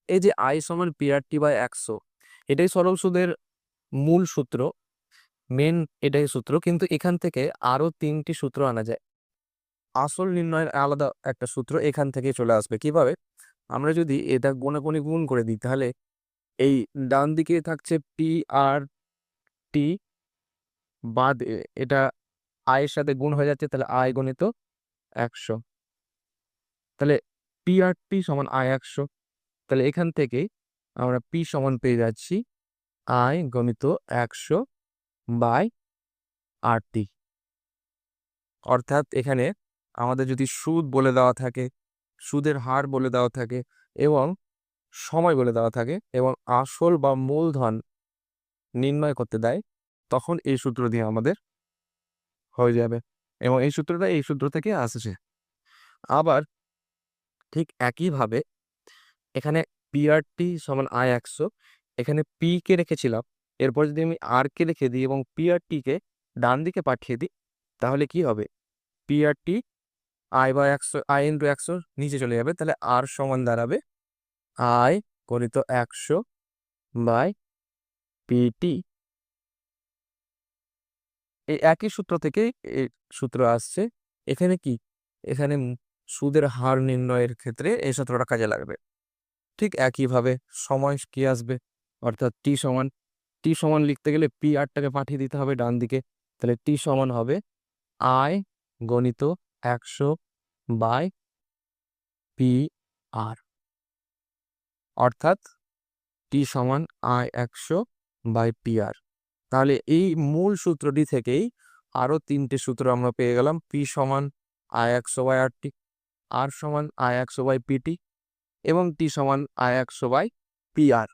এই যে আই সমান পিআরটি বাই 100, এটাই সরল সুদের মূল সূত্র, মেন এটাই সূত্র। কিন্তু এখান থেকে আরো 3টি সূত্র আনা যায়। আসল নির্ণয়ের আলাদা একটা সূত্র এখান থেকে চলে আসবে। কিভাবে? আমরা যদি এটা কোণাকুণি গুণ করে দিই, তাহলে এই ডান দিকে থাকছে পি আর টি, বাদ এটা আয়ের সাথে গুণ হয়ে যাচ্ছে, তাহলে আই গণিত 100। তাহলে পি আর টি সমান আই 100। তাহলে এখান থেকে আমরা পি সমান পেয়ে যাচ্ছি আই গণিত 100 বাই আর টি। অর্থাৎ এখানে আমাদের যদি সুদ বলে দেওয়া থাকে, সুদের হার বলে দেওয়া থাকে এবং সময় বলে দেওয়া থাকে এবং আসল বা মূলধন নির্ণয় করতে দেয়, তখন এই সূত্র দিয়ে আমাদের হয়ে যাবে। এবং এই সূত্রটা এই সূত্র থেকে আসছে। আবার ঠিক একইভাবে এখানে পিআরটি সমান আই 100, এখানে পি কে রেখেছিলাম, এরপর যদি আমি আর কে রেখে দিই এবং পিআরটি কে ডান দিকে পাঠিয়ে দিই, তাহলে কি হবে? PRT I by 100, I into 100 নিচে চলে যাবে। তাহলে আর সমান দাঁড়াবে আই গণিত 100 বাই পিটি। এই একই সূত্র থেকে এই সূত্র আসছে। এখানে কি, এখানে সুদের হার নির্ণয়ের ক্ষেত্রে এই সূত্রটা কাজে লাগবে। ঠিক একইভাবে সময় কি আসবে, অর্থাৎ টি সমান লিখতে গেলে পি আরটাকে পাঠিয়ে দিতে হবে ডান দিকে। তাহলে টি সমান হবে আই গণিত 100 বাই পি আর, অর্থাৎ টি সমান আই 100 বাই পি আর। তাহলে এই মূল সূত্রটি থেকেই আরো 3টে সূত্র আমরা পেয়ে গেলাম। পি সমান আই 100 বাই আর টি, আর সমান আই 100 বাই পিটি এবং টি সমান আই 100 বাই পি আর।